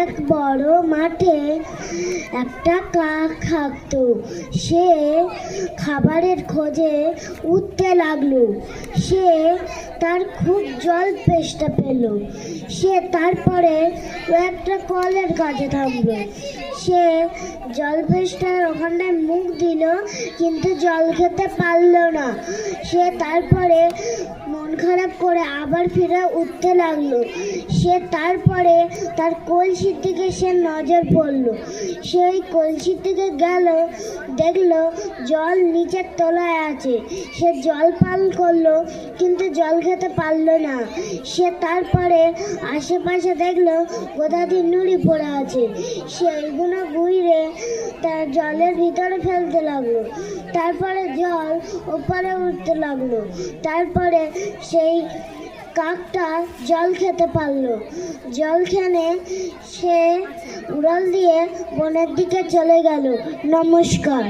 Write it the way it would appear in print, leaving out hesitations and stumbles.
এক বড় মাঠে একটা কাক থাকতো। সে খাবারের খোঁজে উঠতে লাগলো। সে তার খুব জল তেষ্টা পেল। সে তারপরে একটা কলের কাছে থামলো। সে জল তেষ্টার ওখানটায় মুখ দিল, কিন্তু জল খেতে পারলো না। সে তারপরে মন খারাপ করে আবার ফিরে উঠতে লাগলো। সে তারপরে তার কলসির দিকে সে নজর পড়লো। সেই কলসির দিকে গেল, দেখলো জল নিচের তলায় আছে। সে জল পান করলো, কিন্তু জল খেতে পারলো না। সে তারপরে আশেপাশে দেখলো গোদাদি নুড়ি পড়ে আছে। সেইগুলো ঘুরে তার জলের ভিতরে ফেলতে লাগলো। তারপরে জল ওপরে উঠতে লাগলো। তারপরে সেই কাকটা জল খেতে পারলো। জল খেয়ে সে উড়াল দিয়ে বনের দিকে চলে গেল। নমস্কার।